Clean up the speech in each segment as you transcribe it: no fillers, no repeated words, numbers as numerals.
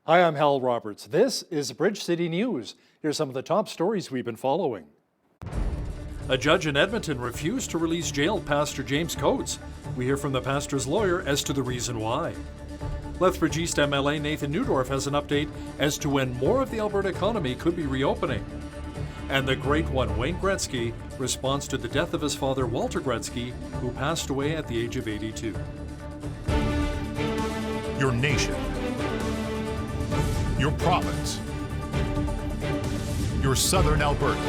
Hi, I'm Hal Roberts. This is Bridge City News. Here's some of the top stories we've been following. A judge in Edmonton refused to release jailed Pastor James Coates. We hear from the pastor's lawyer as to the reason why. Lethbridge East MLA Nathan Neudorf has an update as to when more of the Alberta economy could be reopening. And the great one, Wayne Gretzky, responds to the death of his father, Walter Gretzky, who passed away at the age of 82. Your nation, your province, your southern Alberta.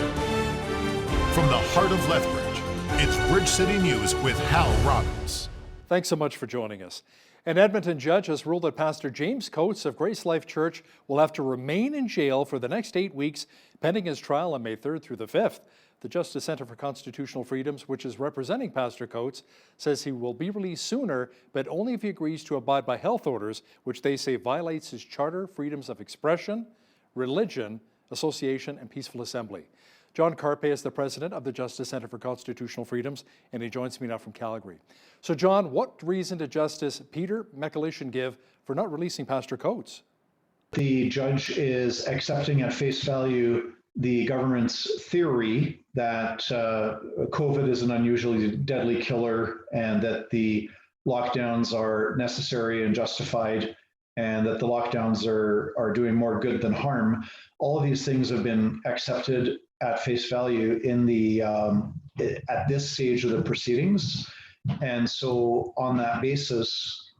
From the heart of Lethbridge, it's Bridge City News with Hal Roberts. Thanks so much for joining us. An Edmonton judge has ruled that Pastor James Coates of Grace Life Church will have to remain in jail for the next 8 weeks, pending his trial on May 3rd through the 5th. The Justice Centre for Constitutional Freedoms, which is representing Pastor Coates, says he will be released sooner, but only if he agrees to abide by health orders, which they say violates his charter freedoms of expression, religion, association, and peaceful assembly. John Carpe is the president of the Justice Centre for Constitutional Freedoms, and he joins me now from Calgary. So John, what reason did Justice Peter McAlishan give for not releasing Pastor Coates? The judge is accepting at face value the government's theory that COVID is an unusually deadly killer and that the lockdowns are necessary and justified and that the lockdowns are doing more good than harm. All of these things have been accepted at face value in the at this stage of the proceedings. And so on that basis,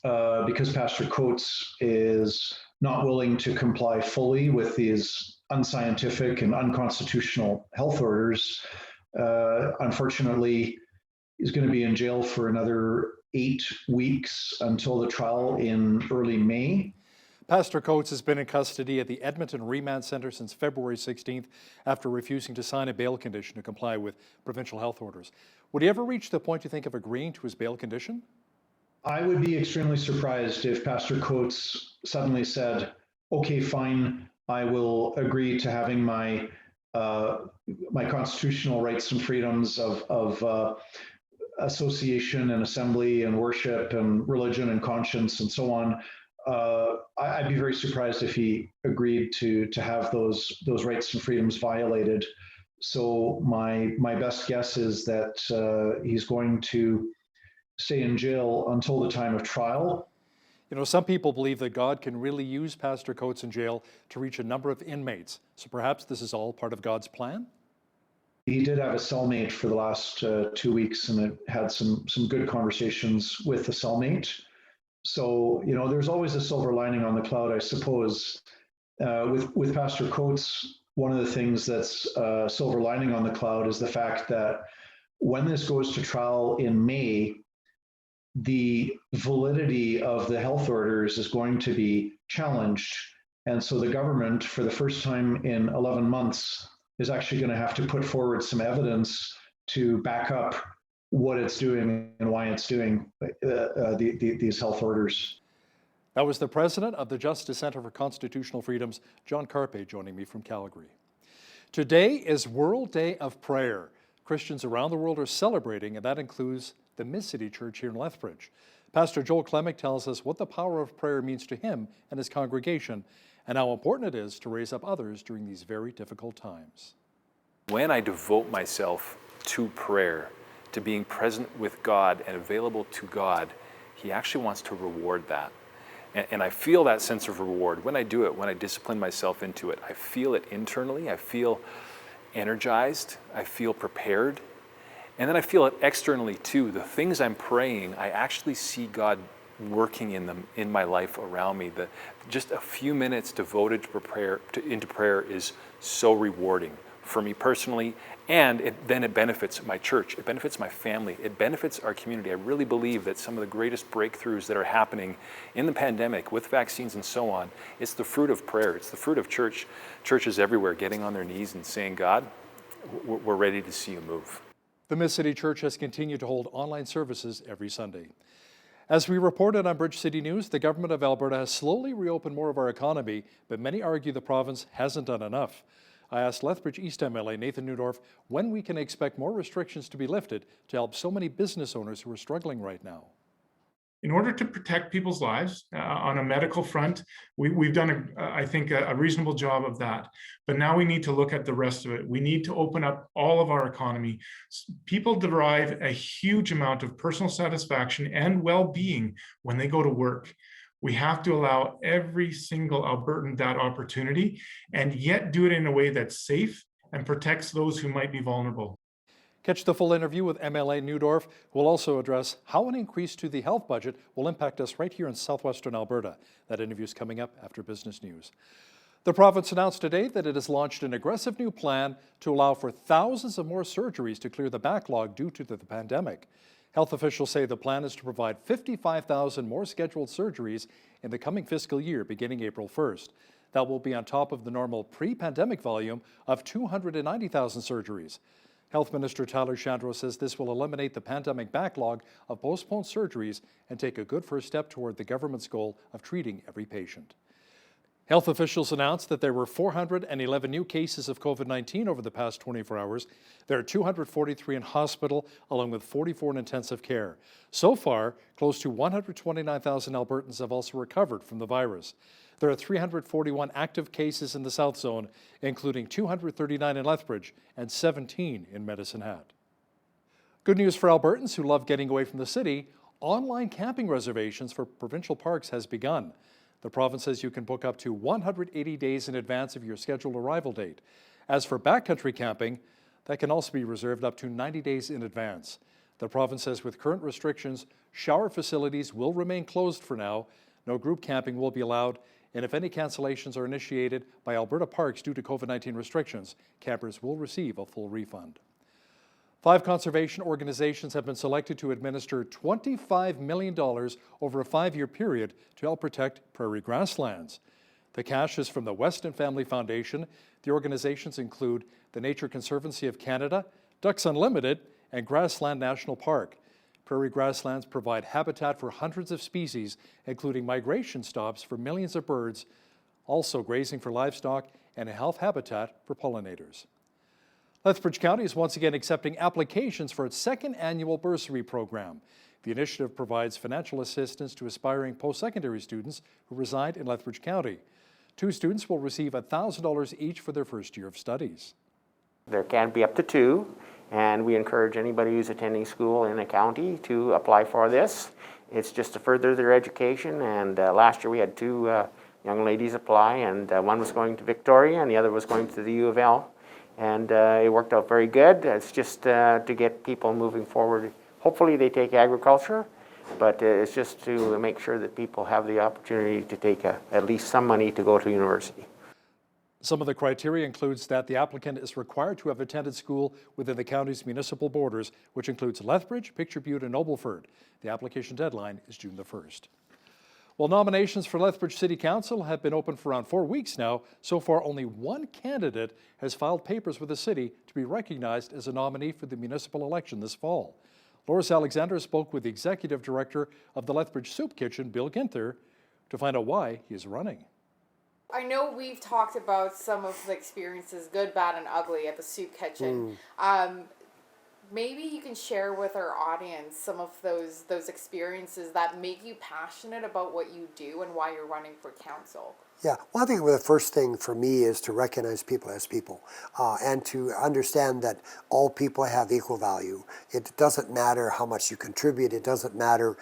because Pastor Coates is not willing to comply fully with these unscientific and unconstitutional health orders, unfortunately, he's going to be in jail for another 8 weeks until the trial in early May. Pastor Coates has been in custody at the Edmonton Remand Centre since February 16th after refusing to sign a bail condition to comply with provincial health orders. Would he ever reach the point, you think, of agreeing to his bail condition? I would be extremely surprised if Pastor Coates suddenly said, okay, fine, I will agree to having my constitutional rights and freedoms of association and assembly and worship and religion and conscience and so on. I'd be very surprised if he agreed to have those rights and freedoms violated. So my best guess is that he's going to stay in jail until the time of trial. You know, some people believe that God can really use Pastor Coates in jail to reach a number of inmates. So perhaps this is all part of God's plan? He did have a cellmate for the last 2 weeks and had some good conversations with the cellmate. So, you know, there's always a silver lining on the cloud, I suppose. With Pastor Coates, one of the things that's silver lining on the cloud is the fact that when this goes to trial in May, the validity of the health orders is going to be challenged. And so the government, for the first time in 11 months, is actually going to have to put forward some evidence to back up what it's doing and why it's doing these health orders. That was the president of the Justice Centre for Constitutional Freedoms, John Carpe, joining me from Calgary. Today is World Day of Prayer. Christians around the world are celebrating, and that includes the Mid-City Church here in Lethbridge. Pastor Joel Clemick tells us what the power of prayer means to him and his congregation, and how important it is to raise up others during these very difficult times. When I devote myself to prayer, to being present with God and available to God, He actually wants to reward that. And I feel that sense of reward when I do it, when I discipline myself into it. I feel it internally, I feel energized, I feel prepared. And then I feel it externally too. The things I'm praying, I actually see God working in them in my life around me. Just a few minutes devoted into prayer is so rewarding for me personally, and then it benefits my church, it benefits my family, it benefits our community. I really believe that some of the greatest breakthroughs that are happening in the pandemic with vaccines and so on, it's the fruit of prayer, it's the fruit of churches everywhere getting on their knees and saying, God, we're ready to see you move. The Mid-City Church has continued to hold online services every Sunday. As we reported on Bridge City News, the government of Alberta has slowly reopened more of our economy, but many argue the province hasn't done enough. I asked Lethbridge East MLA Nathan Neudorf when we can expect more restrictions to be lifted to help so many business owners who are struggling right now. in order to protect people's lives on a medical front, we've done, I think, a reasonable job of that. But now we need to look at the rest of it. We need to open up all of our economy. People derive a huge amount of personal satisfaction and well-being when they go to work. We have to allow every single Albertan that opportunity, and yet do it in a way that's safe and protects those who might be vulnerable. Catch the full interview with MLA Newdorf, who will also address how an increase to the health budget will impact us right here in southwestern Alberta. That interview is coming up after business news. The province announced today that it has launched an aggressive new plan to allow for thousands of more surgeries to clear the backlog due to the pandemic. Health officials say the plan is to provide 55,000 more scheduled surgeries in the coming fiscal year beginning April 1st. That will be on top of the normal pre-pandemic volume of 290,000 surgeries. Health Minister Tyler Shandro says this will eliminate the pandemic backlog of postponed surgeries and take a good first step toward the government's goal of treating every patient. Health officials announced that there were 411 new cases of COVID-19 over the past 24 hours. There are 243 in hospital, along with 44 in intensive care. So far, close to 129,000 Albertans have also recovered from the virus. There are 341 active cases in the South Zone, including 239 in Lethbridge and 17 in Medicine Hat. Good news for Albertans who love getting away from the city. Online camping reservations for provincial parks has begun. The province says you can book up to 180 days in advance of your scheduled arrival date. As for backcountry camping, that can also be reserved up to 90 days in advance. The province says with current restrictions, shower facilities will remain closed for now. No group camping will be allowed, and if any cancellations are initiated by Alberta Parks due to COVID-19 restrictions, campers will receive a full refund. 5 conservation organizations have been selected to administer $25 million over a 5-year period to help protect prairie grasslands. The cash is from the Weston Family Foundation. The organizations include the Nature Conservancy of Canada, Ducks Unlimited, and Grassland National Park. Prairie grasslands provide habitat for hundreds of species, including migration stops for millions of birds, also grazing for livestock, and a health habitat for pollinators. Lethbridge County is once again accepting applications for its second annual bursary program. The initiative provides financial assistance to aspiring post-secondary students who reside in Lethbridge County. 2 students will receive $1,000 each for their first year of studies. There can be up to 2, and we encourage anybody who's attending school in the county to apply for this. It's just to further their education, and last year we had 2 young ladies apply, and one was going to Victoria and the other was going to the U of L. And it worked out very good. It's just to get people moving forward. Hopefully they take agriculture, but it's just to make sure that people have the opportunity to take at least some money to go to university. Some of the criteria includes that the applicant is required to have attended school within the county's municipal borders, which includes Lethbridge, Picture Butte, and Nobleford. The application deadline is June the 1st. Well, nominations for Lethbridge City Council have been open for around 4 weeks now. So far, only 1 candidate has filed papers with the city to be recognized as a nominee for the municipal election this fall. Loris Alexander spoke with the executive director of the Lethbridge Soup Kitchen, Bill Ginther, to find out why he is running. I know we've talked about some of the experiences, good, bad, and ugly, at the Soup Kitchen. Maybe you can share with our audience some of those experiences that make you passionate about what you do and why you're running for council. Yeah, well, I think the first thing for me is to recognize people as people and to understand that all people have equal value. It doesn't matter how much you contribute. It doesn't matter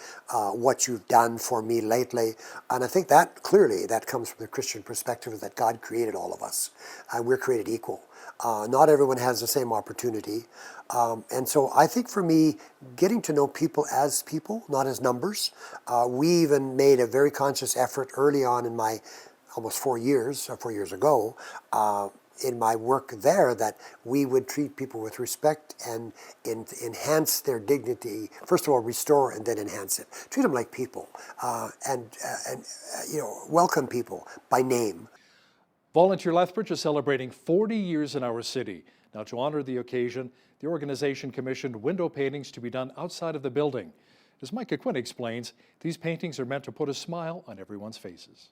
what you've done for me lately. And I think that clearly that comes from the Christian perspective that God created all of us and we're created equal. Not everyone has the same opportunity. And so I think for me, getting to know people as people, not as numbers. We even made a very conscious effort early on in my almost 4 years ago, in my work there, that we would treat people with respect and enhance their dignity. First of all, restore and then enhance it. Treat them like people, and welcome people by name. Volunteer Lethbridge is celebrating 40 years in our city. Now, to honor the occasion, the organization commissioned window paintings to be done outside of the building. As Micah Quinn explains, these paintings are meant to put a smile on everyone's faces.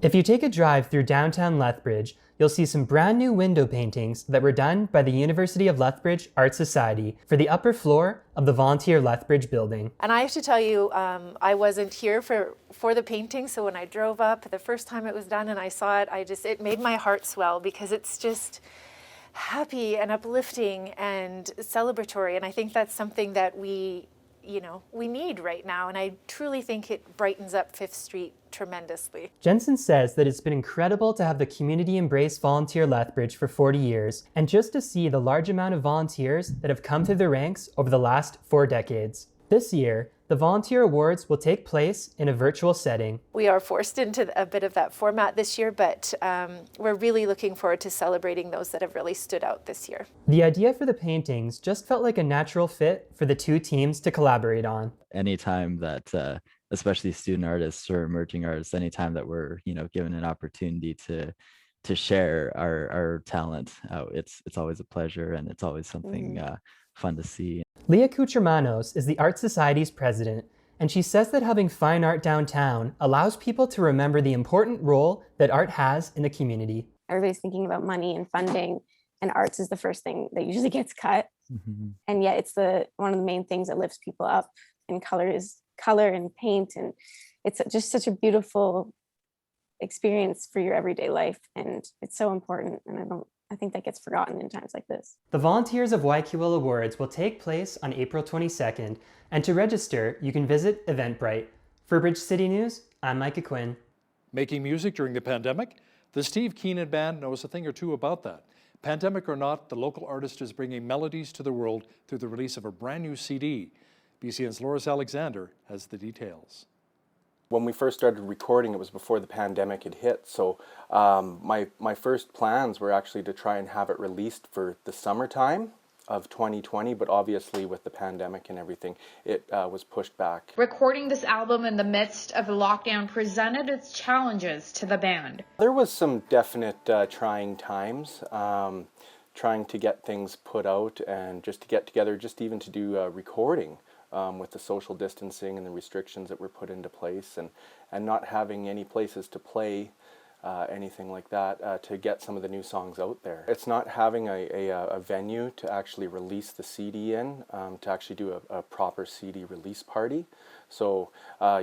If you take a drive through downtown Lethbridge, you'll see some brand new window paintings that were done by the University of Lethbridge Art Society for the upper floor of the Volunteer Lethbridge building. And I have to tell you, I wasn't here for the painting, so when I drove up the first time it was done and I saw it, it made my heart swell, because it's just happy and uplifting and celebratory, and I think that's something that we need right now, and I truly think it brightens up Fifth Street tremendously. Jensen says that it's been incredible to have the community embrace Volunteer Lethbridge for 40 years, and just to see the large amount of volunteers that have come through the ranks over the last 4 decades. This year, the Volunteer Awards will take place in a virtual setting. We are forced into a bit of that format this year, but we're really looking forward to celebrating those that have really stood out this year. The idea for the paintings just felt like a natural fit for the two teams to collaborate on. Anytime that, especially student artists or emerging artists, anytime that we're, given an opportunity to share our talent, it's always a pleasure, and it's always something fun to see. Leah Cuchermanos is the Art Society's president, and she says that having fine art downtown allows people to remember the important role that art has in the community. Everybody's thinking about money and funding, and arts is the first thing that usually gets cut. Mm-hmm. And yet it's one of the main things that lifts people up, and color and paint, and it's just such a beautiful experience for your everyday life, and it's so important, and I think that gets forgotten in times like this. The Volunteers of Waikiwil Awards will take place on April 22nd, and to register, you can visit Eventbrite. For Bridge City News, I'm Micah Quinn. Making music during the pandemic? The Steve Keenan Band knows a thing or two about that. Pandemic or not, the local artist is bringing melodies to the world through the release of a brand new CD. BCN's Loris Alexander has the details. When we first started recording, it was before the pandemic had hit, so my first plans were actually to try and have it released for the summertime of 2020, but obviously with the pandemic and everything, it was pushed back. Recording this album in the midst of the lockdown presented its challenges to the band. There was some definite trying times, trying to get things put out and just to get together, just even to do recording. With the social distancing and the restrictions that were put into place, and not having any places to play anything like that, to get some of the new songs out there. It's not having a venue to actually release the CD in, to actually do a proper CD release party. So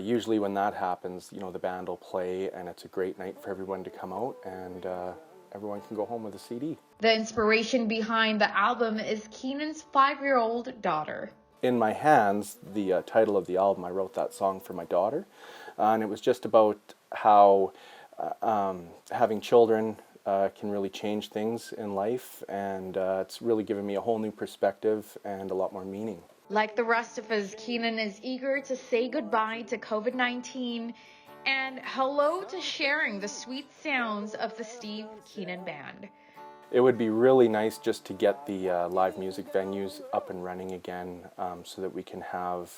usually when that happens, the band will play, and it's a great night for everyone to come out, and everyone can go home with a CD. The inspiration behind the album is Keenan's 5-year-old daughter. In My Hands, the title of the album, I wrote that song for my daughter, and it was just about how having children can really change things in life, and it's really given me a whole new perspective and a lot more meaning. Like the rest of us, Keenan is eager to say goodbye to COVID-19 and hello to sharing the sweet sounds of the Steve Keenan Band. It would be really nice just to get the live music venues up and running again, so that we can have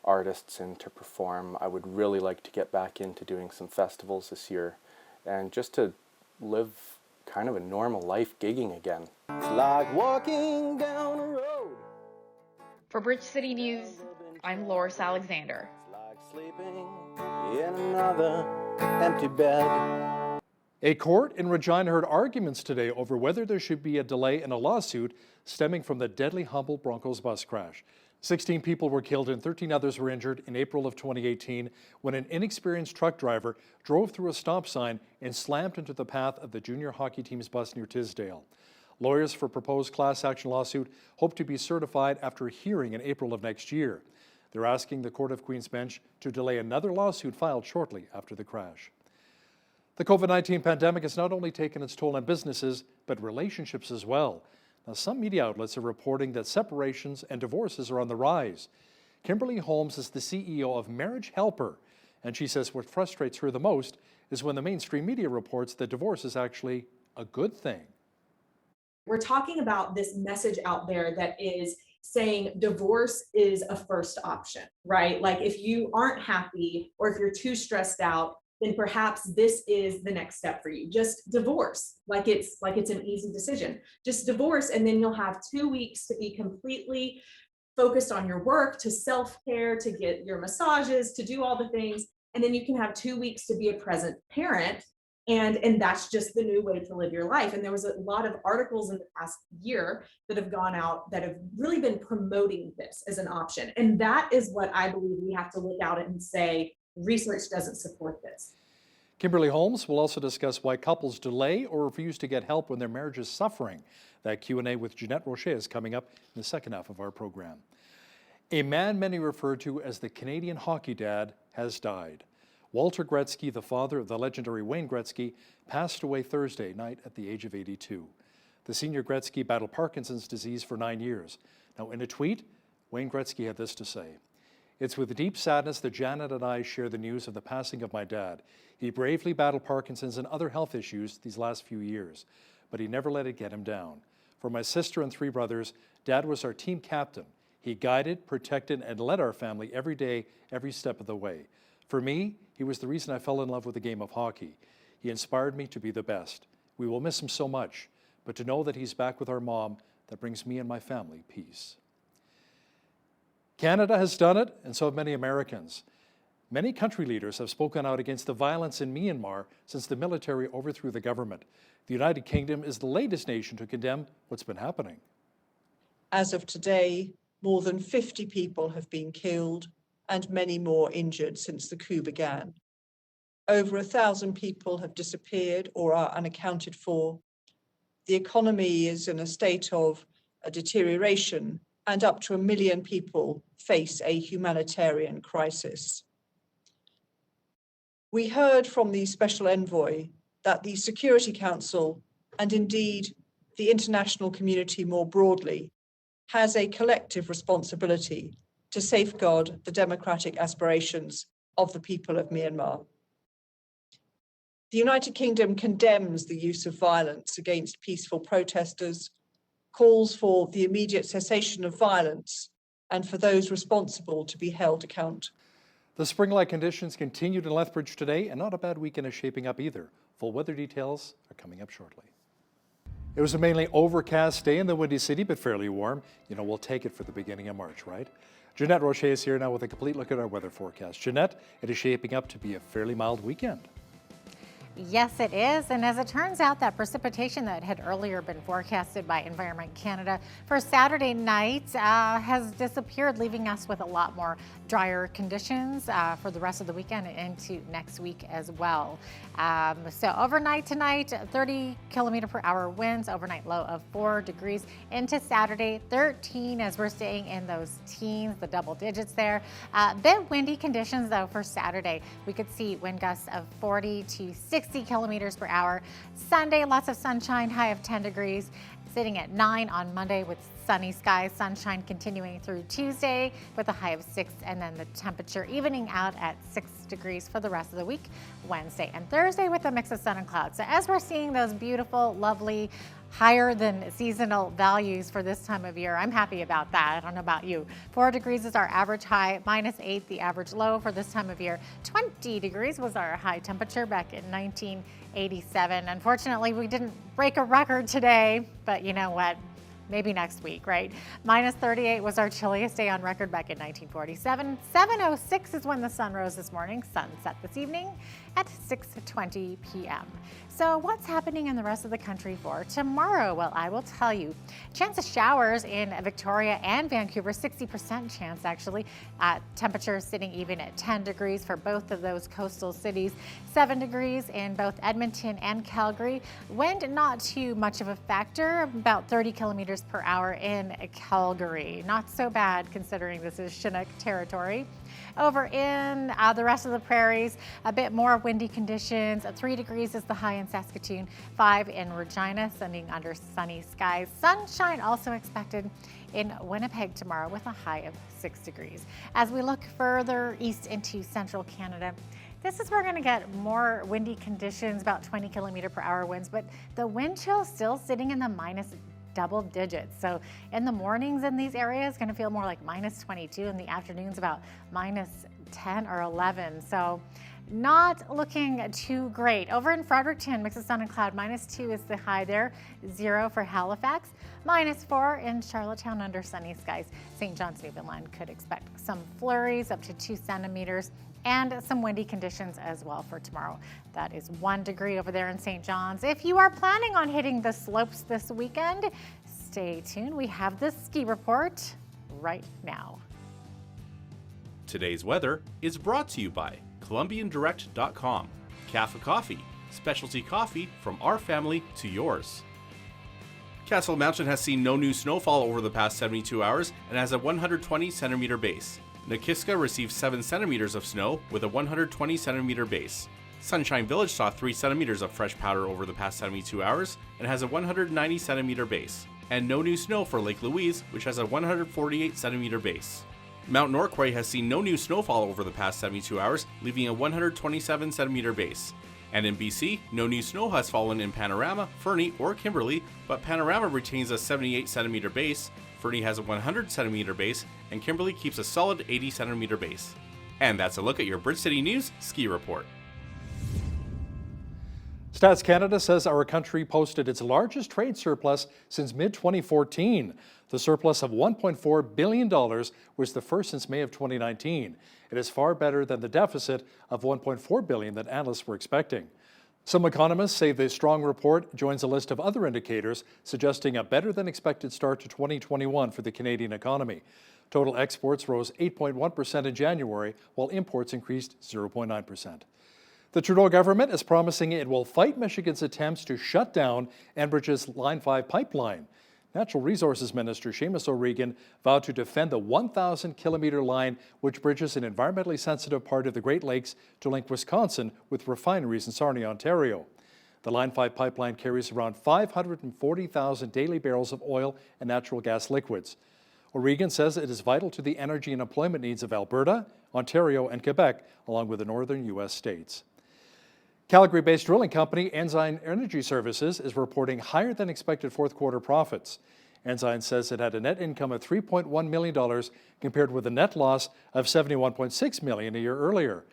artists in to perform. I would really like to get back into doing some festivals this year, and just to live kind of a normal life gigging again. It's like walking down a road. For Bridge City News, I'm Loris Alexander. It's like sleeping in another empty bed. A court in Regina heard arguments today over whether there should be a delay in a lawsuit stemming from the deadly Humboldt Broncos bus crash. 16 people were killed and 13 others were injured in April of 2018 when an inexperienced truck driver drove through a stop sign and slammed into the path of the junior hockey team's bus near Tisdale. Lawyers for proposed class action lawsuit hope to be certified after a hearing in April of next year. They're asking the Court of Queen's Bench to delay another lawsuit filed shortly after the crash. The COVID-19 pandemic has not only taken its toll on businesses, but relationships as well. Now, some media outlets are reporting that separations and divorces are on the rise. Kimberly Holmes is the CEO of Marriage Helper, and she says what frustrates her the most is when the mainstream media reports that divorce is actually a good thing. We're talking about this message out there that is saying divorce is a first option, right? Like if you aren't happy or if you're too stressed out, then perhaps this is the next step for you. Just divorce, like it's an easy decision. Just divorce, and then you'll have 2 weeks to be completely focused on your work, to self-care, to get your massages, to do all the things, and then you can have 2 weeks to be a present parent. And that's just the new way to live your life. And there was a lot of articles in the past year that have gone out that have really been promoting this as an option. And that is what I believe we have to look out and say, research doesn't support this. Kimberly Holmes will also discuss why couples delay or refuse to get help when their marriage is suffering. That Q&A with Jeanette Rocher is coming up in the second half of our program. A man many refer to as the Canadian hockey dad has died. Walter Gretzky, the father of the legendary Wayne Gretzky, passed away Thursday night at the age of 82. The senior Gretzky battled Parkinson's disease for 9 years. Now, in a tweet, Wayne Gretzky had this to say: "It's with deep sadness that Janet and I share the news of the passing of my dad. He bravely battled Parkinson's and other health issues these last few years, but he never let it get him down. For my sister and 3 brothers, Dad was our team captain. He guided, protected, and led our family every day, every step of the way. For me, he was the reason I fell in love with the game of hockey. He inspired me to be the best. We will miss him so much, but to know that he's back with our mom, that brings me and my family peace." Canada has done it, and so have many Americans. Many country leaders have spoken out against the violence in Myanmar since the military overthrew the government. The United Kingdom is the latest nation to condemn what's been happening. As of today, more than 50 people have been killed and many more injured since the coup began. Over 1,000 people have disappeared or are unaccounted for. The economy is in a state of deterioration, and up to 1 million people face a humanitarian crisis. We heard from the Special Envoy that the Security Council, and indeed the international community more broadly, has a collective responsibility to safeguard the democratic aspirations of the people of Myanmar. The United Kingdom condemns the use of violence against peaceful protesters, calls for the immediate cessation of violence, and for those responsible to be held to account. The spring-like conditions continued in Lethbridge today, and not a bad weekend is shaping up either. Full weather details are coming up shortly. It was a mainly overcast day in the Windy City, but fairly warm. You know, we'll take it for the beginning of March, right? Jeanette Rocher is here now with a complete look at our weather forecast. Jeanette, it is shaping up to be a fairly mild weekend. Yes, it is. And as it turns out, that precipitation that had earlier been forecasted by Environment Canada for Saturday night has disappeared, leaving us with a lot more drier conditions for the rest of the weekend and into next week as well. So overnight tonight, 30 kilometer per hour winds, overnight low of 4 degrees. Into Saturday, 13 as we're staying in those teens, the double digits there. Bit windy conditions though for Saturday. We could see wind gusts of 40 to 60 kilometers per hour. Sunday, lots of sunshine, high of 10 degrees, sitting at 9 on Monday with sunny skies, sunshine continuing through Tuesday with a high of 6, and then the temperature evening out at 6 degrees for the rest of the week, Wednesday and Thursday with a mix of sun and clouds. So as we're seeing those beautiful, lovely, higher than seasonal values for this time of year, I'm happy about that. I don't know about you. 4 degrees is our average high, -8 the average low for this time of year. 20 degrees was our high temperature back in 1987. Unfortunately, we didn't break a record today, but you know what? Maybe next week, right? -38 was our chilliest day on record back in 1947. 7:06 is when the sun rose this morning. Sunset this evening at 6:20 p.m. So what's happening in the rest of the country for tomorrow? Well, I will tell you. Chance of showers in Victoria and Vancouver, 60% chance actually. Temperature sitting even at 10 degrees for both of those coastal cities. 7 degrees in both Edmonton and Calgary. Wind not too much of a factor, about 30 kilometers per hour in Calgary. Not so bad considering this is Chinook territory. Over in the rest of the prairies, a bit more windy conditions. 3 degrees is the high in Saskatoon, 5 in Regina, sending under sunny skies. Sunshine also expected in Winnipeg tomorrow with a high of 6 degrees. As we look further east into central Canada, this is where we're going to get more windy conditions, about 20 kilometer per hour winds, but the wind chill still sitting in the minus double digits. So in the mornings in these areas, going to feel more like -22. In the afternoons, about -10 or 11. So not looking too great. Over in Fredericton, mix of sun and cloud, -2 is the high there, 0 for Halifax, -4 in Charlottetown under sunny skies. St. John's, Newfoundland could expect some flurries up to 2 centimeters. and some windy conditions as well for tomorrow. That is 1 degree over there in St. John's. If you are planning on hitting the slopes this weekend, stay tuned. We have the ski report right now. Today's weather is brought to you by ColumbianDirect.com. Café Coffee, specialty coffee from our family to yours. Castle Mountain has seen no new snowfall over the past 72 hours and has a 120 centimeter base. Nakiska received 7 centimeters of snow with a 120 centimeter base. Sunshine Village saw 3 centimeters of fresh powder over the past 72 hours and has a 190 centimeter base. And no new snow for Lake Louise, which has a 148 centimeter base. Mount Norquay has seen no new snowfall over the past 72 hours, leaving a 127 centimeter base. And in BC, no new snow has fallen in Panorama, Fernie, or Kimberly, but Panorama retains a 78 centimeter base, Fernie has a 100 centimeter base, and Kimberly keeps a solid 80 centimeter base. And that's a look at your Bridge City News Ski Report. Stats Canada says our country posted its largest trade surplus since mid-2014. The surplus of $1.4 billion was the first since May of 2019. It is far better than the deficit of $1.4 billion that analysts were expecting. Some economists say the strong report joins a list of other indicators suggesting a better than expected start to 2021 for the Canadian economy. Total exports rose 8.1% in January, while imports increased 0.9%. The Trudeau government is promising it will fight Michigan's attempts to shut down Enbridge's Line 5 pipeline. Natural Resources Minister Seamus O'Regan vowed to defend the 1,000-kilometer line which bridges an environmentally sensitive part of the Great Lakes to link Wisconsin with refineries in Sarnia, Ontario. The Line 5 pipeline carries around 540,000 daily barrels of oil and natural gas liquids. O'Regan says it is vital to the energy and employment needs of Alberta, Ontario, and Quebec, along with the northern U.S. states. Calgary-based drilling company Enzyme Energy Services is reporting higher than expected fourth quarter profits. Enzyme says it had a net income of $3.1 million compared with a net loss of $71.6 million a year earlier.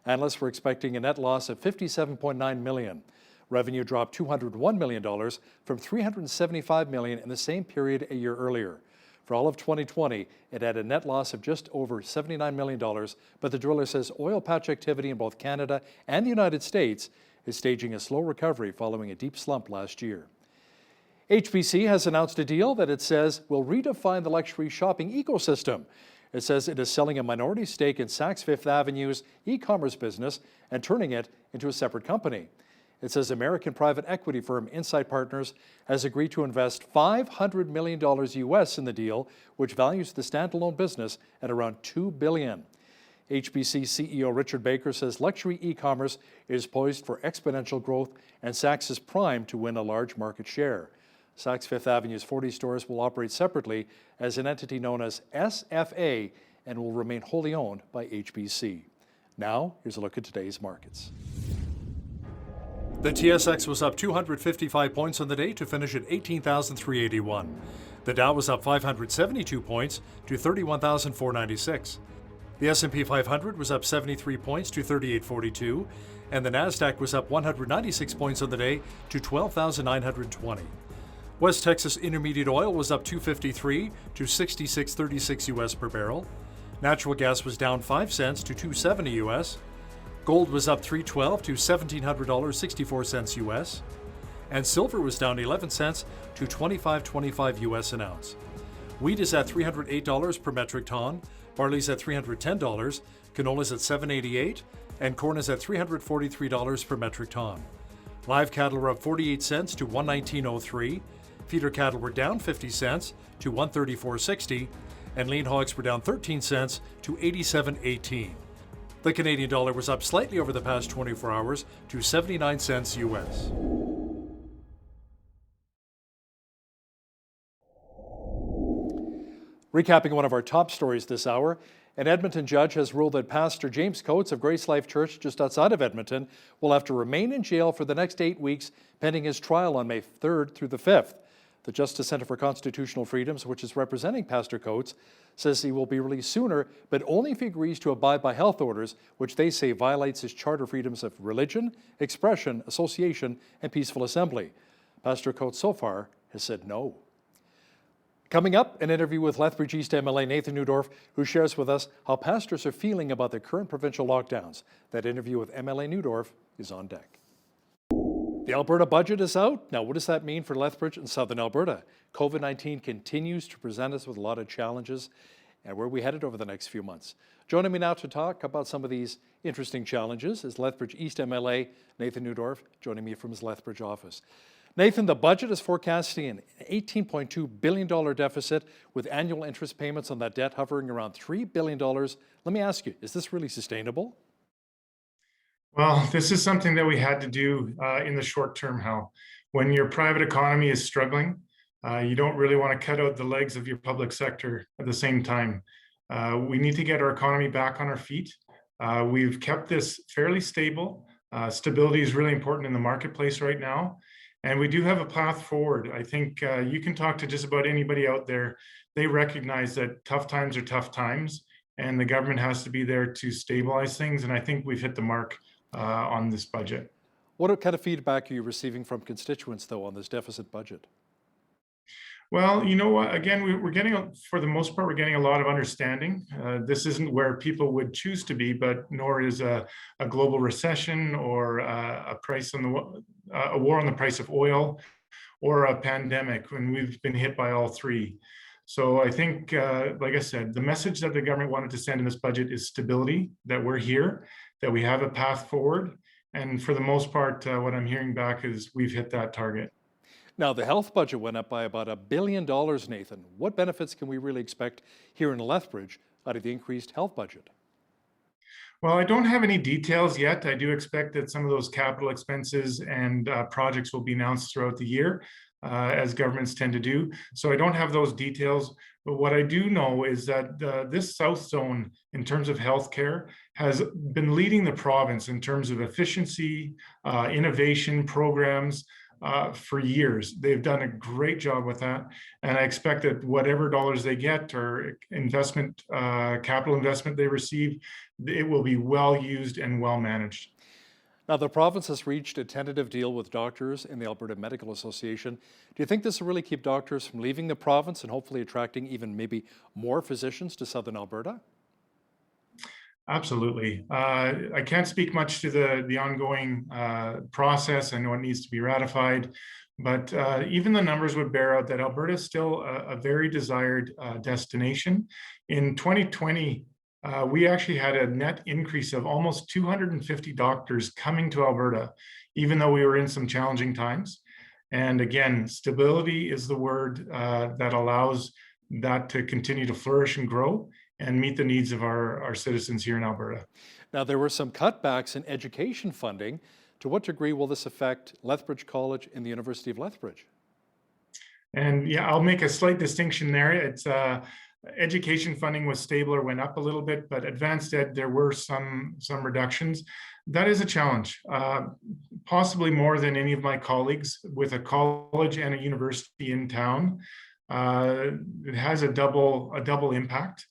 Analysts were expecting a net loss of $57.9 million. Revenue dropped $201 million from $375 million in the same period a year earlier. For all of 2020, it had a net loss of just over $79 million, but the driller says oil patch activity in both Canada and the United States is staging a slow recovery following a deep slump last year. HBC has announced a deal that it says will redefine the luxury shopping ecosystem. It says it is selling a minority stake in Saks Fifth Avenue's e-commerce business and turning it into a separate company. It says American private equity firm Insight Partners has agreed to invest $500 million US in the deal, which values the standalone business at around $2 billion. HBC CEO Richard Baker says luxury e-commerce is poised for exponential growth and Saks is primed to win a large market share. Saks Fifth Avenue's 40 stores will operate separately as an entity known as SFA and will remain wholly owned by HBC. Now, here's a look at today's markets. The TSX was up 255 points on the day to finish at 18,381. The Dow was up 572 points to 31,496. The S&P 500 was up 73 points to 3842, and the Nasdaq was up 196 points on the day to 12,920. West Texas Intermediate Oil was up 253 to 66.36 US per barrel. Natural gas was down 5 cents to 2.70 US. Gold was up $3.12 to $1,700.64 US, and silver was down 11 cents to $25.25 US an ounce. Wheat is at $308 per metric ton, barley's at $310, canola's at $7.88, and corn is at $343 per metric ton. Live cattle were up 48 cents to $119.03, feeder cattle were down 50 cents to $134.60, and lean hogs were down 13 cents to $87.18. The Canadian dollar was up slightly over the past 24 hours to 79 cents US. Recapping one of our top stories this hour, an Edmonton judge has ruled that Pastor James Coates of Grace Life Church just outside of Edmonton will have to remain in jail for the next 8 weeks pending his trial on May 3rd through the 5th. The Justice Centre for Constitutional Freedoms, which is representing Pastor Coates, says he will be released sooner, but only if he agrees to abide by health orders, which they say violates his charter freedoms of religion, expression, association, and peaceful assembly. Pastor Coates so far has said no. Coming up, an interview with Lethbridge East MLA Nathan Neudorf, who shares with us how pastors are feeling about the current provincial lockdowns. That interview with MLA Neudorf is on deck. The Alberta budget is out. Now, what does that mean for Lethbridge and Southern Alberta? COVID-19 continues to present us with a lot of challenges, and where are we headed over the next few months? Joining me now to talk about some of these interesting challenges is Lethbridge East MLA Nathan Neudorf, joining me from his Lethbridge office. Nathan, the budget is forecasting an $18.2 billion deficit with annual interest payments on that debt hovering around $3 billion. Let me ask you, is this really sustainable? Well, this is something that we had to do in the short term, Hal. When your private economy is struggling, you don't really want to cut out the legs of your public sector at the same time. We need to get our economy back on our feet. We've kept this fairly stable. Stability is really important in the marketplace right now. And we do have a path forward. I think you can talk to just about anybody out there. They recognize that tough times are tough times, and the government has to be there to stabilize things. And I think we've hit the mark on this budget. What kind of feedback are you receiving from constituents, though, on this deficit budget? Well, you know what, again, we're getting, for the most part, we're getting a lot of understanding. This isn't where people would choose to be, but nor is a global recession or a war on the price of oil or a pandemic, when we've been hit by all three. So I think, like I said, the message that the government wanted to send in this budget is stability, that we're here, that we have a path forward. And for the most part, what I'm hearing back is we've hit that target. Now, the health budget went up by about $1 billion, Nathan. What benefits can we really expect here in Lethbridge out of the increased health budget? Well, I don't have any details yet. I do expect that some of those capital expenses and projects will be announced throughout the year, as governments tend to do. So I don't have those details. But what I do know is that this South Zone, in terms of healthcare, has been leading the province in terms of efficiency, innovation programs, for years. They've done a great job with that. And I expect that whatever dollars they get or investment, capital investment they receive, it will be well used and well managed. Now, the province has reached a tentative deal with doctors in the Alberta Medical Association. Do you think this will really keep doctors from leaving the province and hopefully attracting even maybe more physicians to Southern Alberta? Absolutely. I can't speak much to the ongoing process. I know it needs to be ratified, but even the numbers would bear out that Alberta is still a very desired destination. In 2020, we actually had a net increase of almost 250 doctors coming to Alberta, even though we were in some challenging times. And again, stability is the word that allows that to continue to flourish and grow and meet the needs of our citizens here in Alberta. Now, there were some cutbacks in education funding. To what degree will this affect Lethbridge College and the University of Lethbridge? And yeah, I'll make a slight distinction there. It's education funding was stable or went up a little bit, but advanced ed, there were some reductions. That is a challenge, possibly more than any of my colleagues. With a college and a university in town, it has a double impact.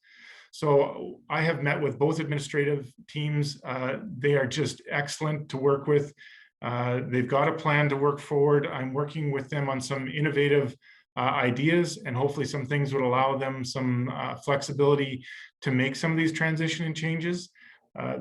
So I have met with both administrative teams. They are just excellent to work with. They've got a plan to work forward. I'm working with them on some innovative ideas, and hopefully some things would allow them some flexibility to make some of these transition and changes.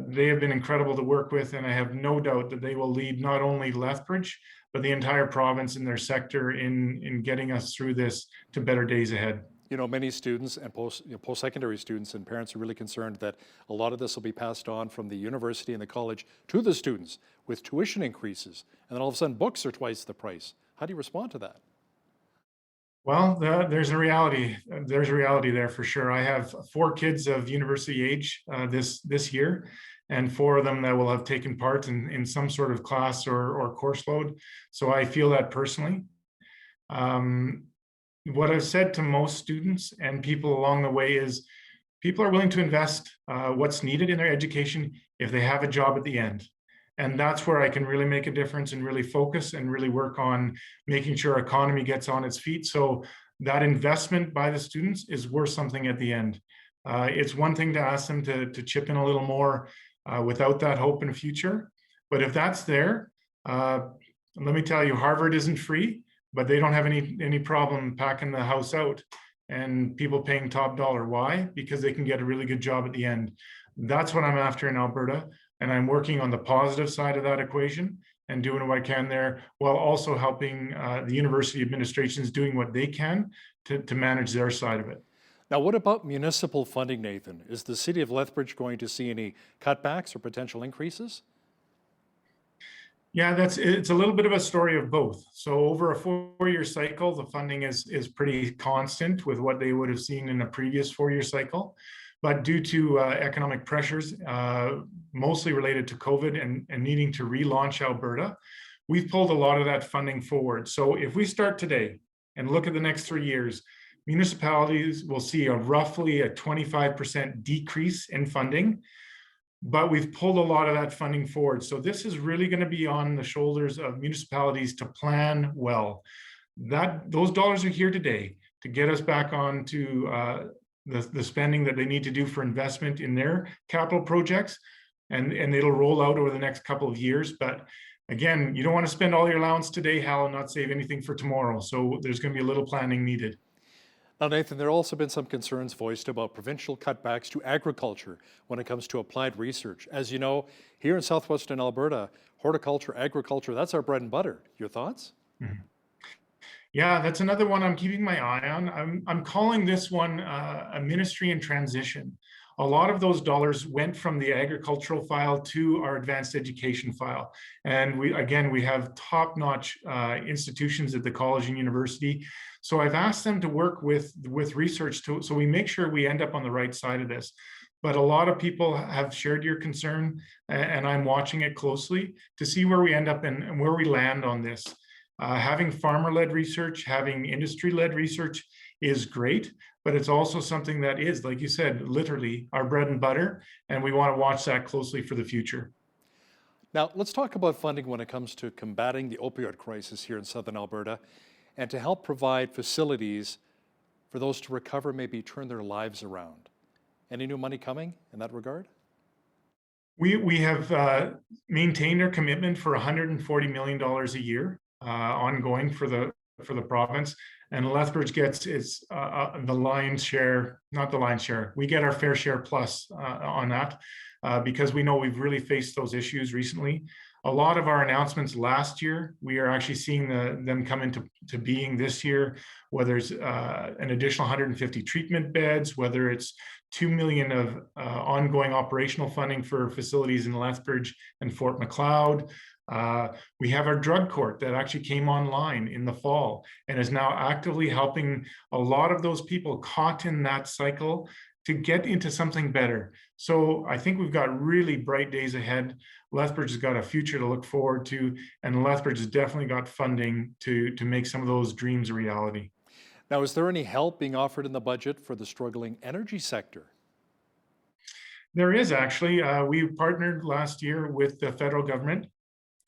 They have been incredible to work with, and I have no doubt that they will lead not only Lethbridge, but the entire province in their sector in getting us through this to better days ahead. You know, many students and post-secondary students and parents are really concerned that a lot of this will be passed on from the university and the college to the students with tuition increases, and then all of a sudden books are twice the price. How do you respond to that? Well, there's a reality. There's a reality there for sure. I have 4 kids of university age this year, and 4 of them that will have taken part in some sort of class or course load. So I feel that personally. What I've said to most students and people along the way is people are willing to invest what's needed in their education if they have a job at the end. And that's where I can really make a difference and really focus and really work on making sure our economy gets on its feet. So that investment by the students is worth something at the end. It's one thing to ask them to chip in a little more without that hope in the future. But if that's there, let me tell you, Harvard isn't free, but they don't have any problem packing the house out and people paying top dollar. Why? Because they can get a really good job at the end. That's what I'm after in Alberta, and I'm working on the positive side of that equation and doing what I can there, while also helping the university administrations doing what they can to manage their side of it. Now, what about municipal funding, Nathan? Is the city of Lethbridge going to see any cutbacks or potential increases? Yeah, it's a little bit of a story of both. So over a 4-year cycle, the funding is pretty constant with what they would have seen in a previous 4-year cycle. But due to economic pressures, mostly related to COVID and needing to relaunch Alberta, we've pulled a lot of that funding forward. So if we start today and look at the next 3 years, municipalities will see roughly a 25% decrease in funding, but we've pulled a lot of that funding forward. So this is really going to be on the shoulders of municipalities to plan well. Those dollars are here today to get us back on to the spending that they need to do for investment in their capital projects, and it'll roll out over the next couple of years. But again, you don't want to spend all your allowance today, Hal, and not save anything for tomorrow. So there's going to be a little planning needed. Now, Nathan, there have also been some concerns voiced about provincial cutbacks to agriculture when it comes to applied research. As you know, here in southwestern Alberta, horticulture, agriculture, that's our bread and butter. Your thoughts? Mm-hmm. Yeah, that's another one I'm keeping my eye on. I'm calling this one a ministry in transition. A lot of those dollars went from the agricultural file to our advanced education file. And we have top-notch institutions at the college and university. So I've asked them to work with research so we make sure we end up on the right side of this. But a lot of people have shared your concern, and I'm watching it closely to see where we end up and where we land on this. Having farmer-led research, having industry-led research is great, but it's also something that is, like you said, literally our bread and butter, and we want to watch that closely for the future. Now, let's talk about funding when it comes to combating the opioid crisis here in southern Alberta, and to help provide facilities for those to recover, maybe turn their lives around. Any new money coming in that regard? We have maintained our commitment for $140 million a year ongoing for the province, and Lethbridge gets its the lion's share, not the lion's share. We get our fair share plus on that because we know we've really faced those issues recently. A lot of our announcements last year, we are actually seeing them come into being this year, whether it's an additional 150 treatment beds, whether it's $2 million of ongoing operational funding for facilities in Lethbridge and Fort Macleod. We have our drug court that actually came online in the fall and is now actively helping a lot of those people caught in that cycle to get into something better. So I think we've got really bright days ahead. Lethbridge has got a future to look forward to, and Lethbridge has definitely got funding to make some of those dreams a reality. Now, is there any help being offered in the budget for the struggling energy sector? There is actually. We partnered last year with the federal government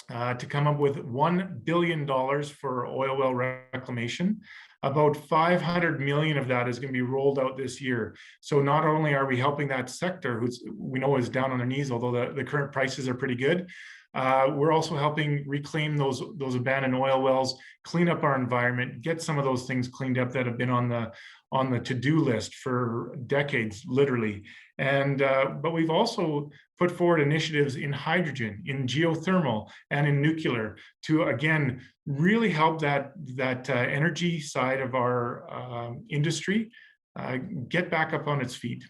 to come up with $1 billion for oil well reclamation. About 500 million of that is going to be rolled out this year. So not only are we helping that sector, who we know is down on their knees, although the current prices are pretty good, we're also helping reclaim those abandoned oil wells, clean up our environment, get some of those things cleaned up that have been on the to-do list for decades, literally. And but we've also put forward initiatives in hydrogen, in geothermal, and in nuclear to, again, really help that energy side of our industry get back up on its feet.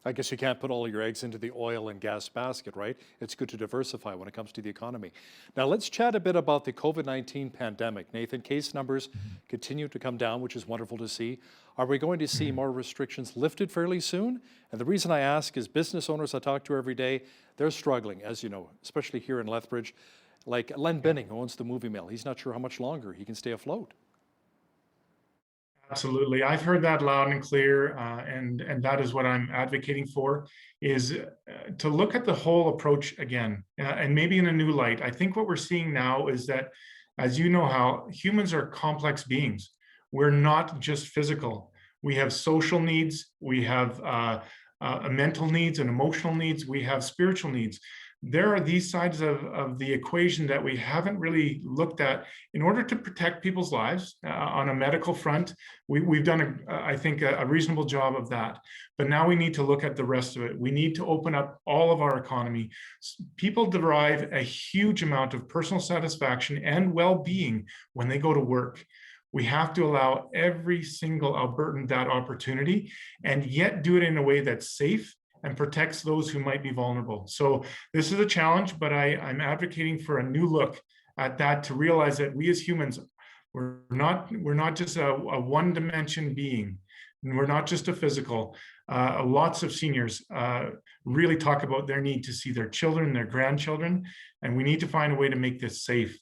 I guess you can't put all your eggs into the oil and gas basket, right? It's good to diversify when it comes to the economy. Now let's chat a bit about the COVID-19 pandemic. Nathan, case numbers continue to come down, which is wonderful to see. Are we going to see more restrictions lifted fairly soon? And the reason I ask is business owners I talk to every day, they're struggling, as you know, especially here in Lethbridge. Like Len Benning, who owns the movie mill, he's not sure how much longer he can stay afloat. Absolutely. I've heard that loud and clear, and that is what I'm advocating for, is to look at the whole approach again, and maybe in a new light. I think what we're seeing now is that, as you know, how humans are complex beings. We're not just physical. We have social needs, we have mental needs and emotional needs, we have spiritual needs. there are these sides of the equation that we haven't really looked at in order to protect people's lives on a medical front. We've done, I think, a reasonable job of that. But now we need to look at the rest of it. We need to open up all of our economy. People derive a huge amount of personal satisfaction and well-being when they go to work. We have to allow every single Albertan that opportunity, and yet do it in a way that's safe and protects those who might be vulnerable. So this is a challenge, but I'm advocating for a new look at that, to realize that we as humans, we're not just a one-dimension being, and we're not just a physical. Lots of seniors really talk about their need to see their children, their grandchildren, and we need to find a way to make this safe.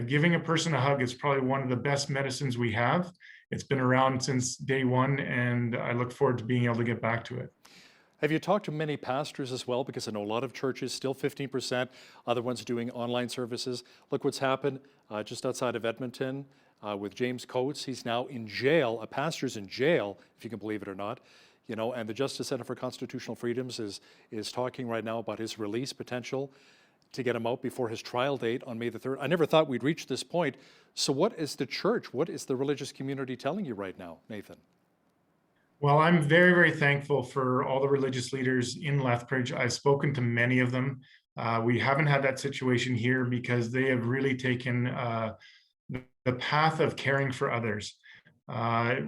Giving a person a hug is probably one of the best medicines we have. It's been around since day one, and I look forward to being able to get back to it. Have you talked to many pastors as well? Because I know a lot of churches, still 15%, other ones doing online services. Look what's happened just outside of Edmonton with James Coates. He's now in jail. A pastor's in jail, if you can believe it or not. You know, and the Justice Center for Constitutional Freedoms is talking right now about his release potential to get him out before his trial date on May the 3rd. I never thought we'd reach this point. So what is the church, what is the religious community telling you right now, Nathan? Well, I'm very, very thankful for all the religious leaders in Lethbridge. I've spoken to many of them. We haven't had that situation here because they have really taken the path of caring for others.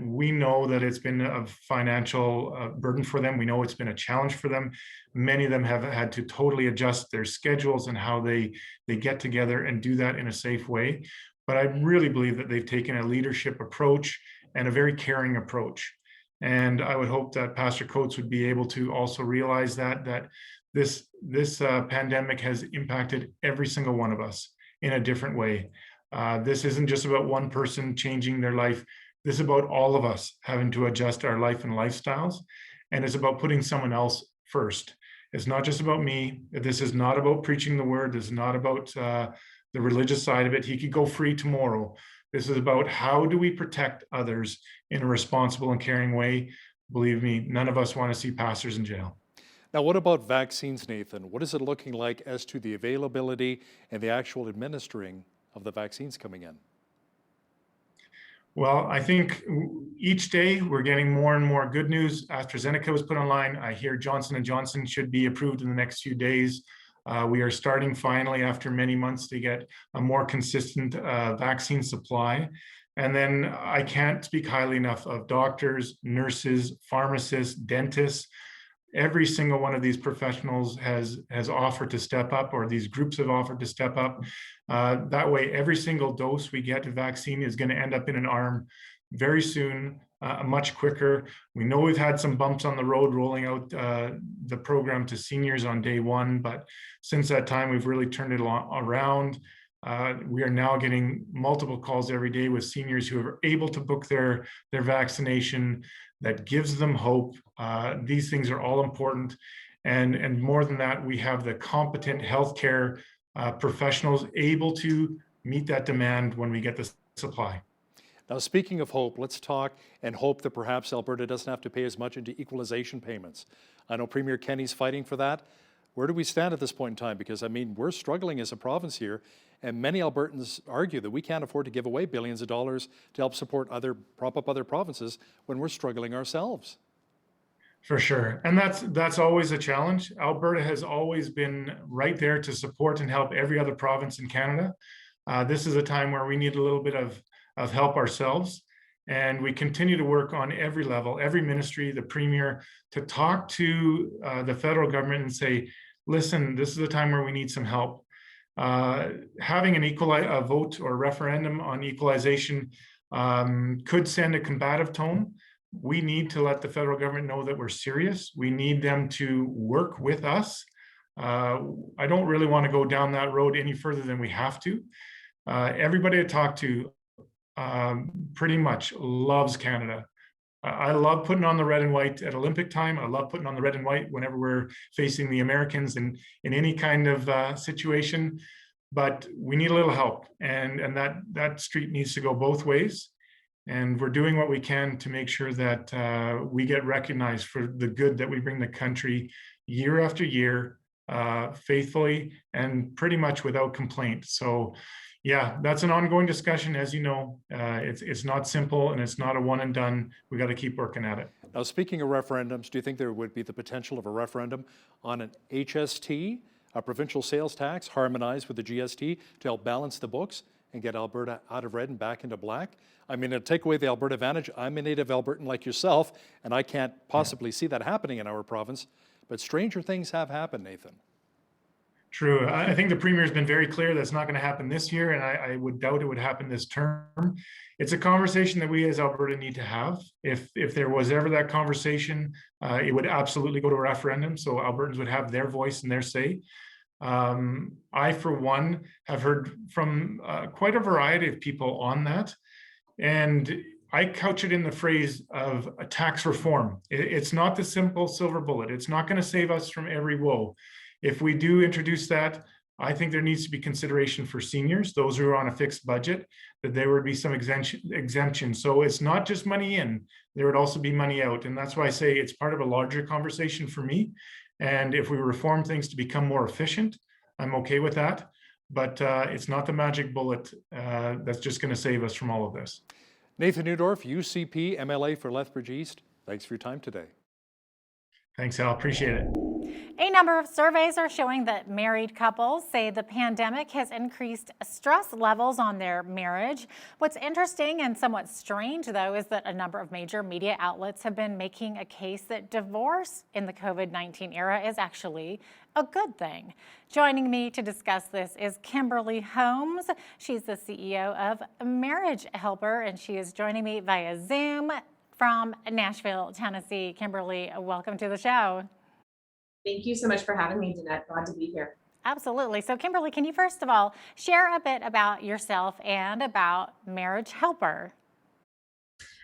We know that it's been a financial burden for them. We know it's been a challenge for them. Many of them have had to totally adjust their schedules and how they get together and do that in a safe way. But I really believe that they've taken a leadership approach and a very caring approach. And I would hope that Pastor Coates would be able to also realize that this pandemic has impacted every single one of us in a different way. This isn't just about one person changing their life. This is about all of us having to adjust our life and lifestyles. And it's about putting someone else first. It's not just about me. This is not about preaching the word. This is not about the religious side of it. He could go free tomorrow. This is about how do we protect others in a responsible and caring way. Believe me, none of us want to see pastors in jail. Now, what about vaccines, Nathan? What is it looking like as to the availability and the actual administering of the vaccines coming in? Well, I think each day we're getting more and more good news. AstraZeneca was put online. I hear Johnson & Johnson should be approved in the next few days. We are starting finally, after many months, to get a more consistent vaccine supply. And then I can't speak highly enough of doctors, nurses, pharmacists, dentists. Every single one of these professionals has offered to step up, or these groups have offered to step up. That way, every single dose we get of vaccine is going to end up in an arm very soon, much quicker. We know we've had some bumps on the road rolling out the program to seniors on day one, but since that time, we've really turned it around. We are now getting multiple calls every day with seniors who are able to book their vaccination. That gives them hope. These things are all important. And more than that, we have the competent healthcare professionals able to meet that demand when we get the supply. Now, speaking of hope, let's talk and hope that perhaps Alberta doesn't have to pay as much into equalization payments. I know Premier Kenney's fighting for that. Where do we stand at this point in time? Because, I mean, we're struggling as a province here, and many Albertans argue that we can't afford to give away billions of dollars to help prop up other provinces when we're struggling ourselves. For sure. And that's always a challenge. Alberta has always been right there to support and help every other province in Canada. This is a time where we need a little bit of help ourselves. And we continue to work on every level, every ministry, the Premier, to talk to the federal government and say, listen, this is a time where we need some help. Having a vote or referendum on equalization could send a combative tone. We need to let the federal government know that we're serious. We need them to work with us. I don't really want to go down that road any further than we have to. Everybody I talk to pretty much loves Canada. I love putting on the red and white at Olympic time. I love putting on the red and white whenever we're facing the Americans in any kind of situation. But we need a little help, and that street needs to go both ways. And we're doing what we can to make sure that we get recognized for the good that we bring the country year after year, faithfully and pretty much without complaint. So yeah, that's an ongoing discussion. As you know, it's not simple and it's not a one and done. We got to keep working at it. Now, speaking of referendums, do you think there would be the potential of a referendum on an HST, a provincial sales tax, harmonized with the GST to help balance the books and get Alberta out of red and back into black? I mean, it'll take away the Alberta advantage. I'm a native Albertan like yourself, and I can't possibly see that happening in our province. But stranger things have happened, Nathan. True. I think the Premier's been very clear that's not going to happen this year, and I would doubt it would happen this term. It's a conversation that we as Alberta need to have. If there was ever that conversation, it would absolutely go to a referendum, so Albertans would have their voice and their say. I, for one, have heard from quite a variety of people on that, and I couch it in the phrase of a tax reform. It's not the simple silver bullet. It's not going to save us from every woe. If we do introduce that, I think there needs to be consideration for seniors, those who are on a fixed budget, that there would be some exemption. So it's not just money in, there would also be money out. And that's why I say it's part of a larger conversation for me. And if we reform things to become more efficient, I'm okay with that. But it's not the magic bullet that's just going to save us from all of this. Nathan Newdorf, UCP, MLA for Lethbridge East. Thanks for your time today. Thanks, Al. Appreciate it. A number of surveys are showing that married couples say the pandemic has increased stress levels on their marriage. What's interesting and somewhat strange, though, is that a number of major media outlets have been making a case that divorce in the COVID-19 era is actually a good thing. Joining me to discuss this is Kimberly Holmes. She's the CEO of Marriage Helper, and she is joining me via Zoom from Nashville, Tennessee. Kimberly, welcome to the show. Thank you so much for having me, Jeanette. Glad to be here. Absolutely. So Kimberly, can you first of all share a bit about yourself and about Marriage Helper?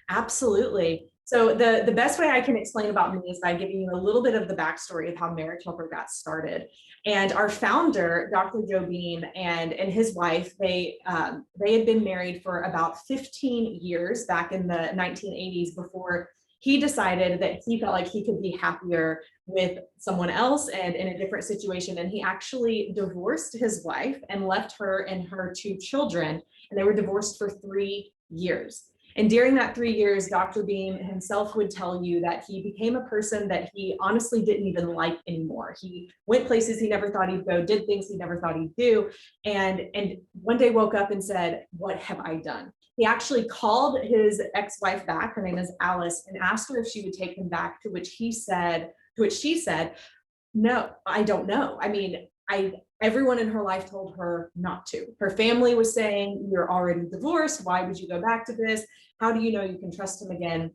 Absolutely. So the best way I can explain about me is by giving you a little bit of the backstory of how Marriage Helper got started. And our founder, Dr. Joe Beam, and his wife, they had been married for about 15 years back in the 1980s before he decided that he felt like he could be happier with someone else and in a different situation. And he actually divorced his wife and left her and her 2 children. And they were divorced for 3 years. And during that 3 years, Dr. Beam himself would tell you that he became a person that he honestly didn't even like anymore. He went places he never thought he'd go, did things he never thought he'd do. And one day woke up and said, "What have I done?" He actually called his ex-wife back, her name is Alice, and asked her if she would take him back, to which she said, "No, I don't know. I mean, everyone in her life told her not to. Her family was saying, you're already divorced. Why would you go back to this? How do you know you can trust him again?"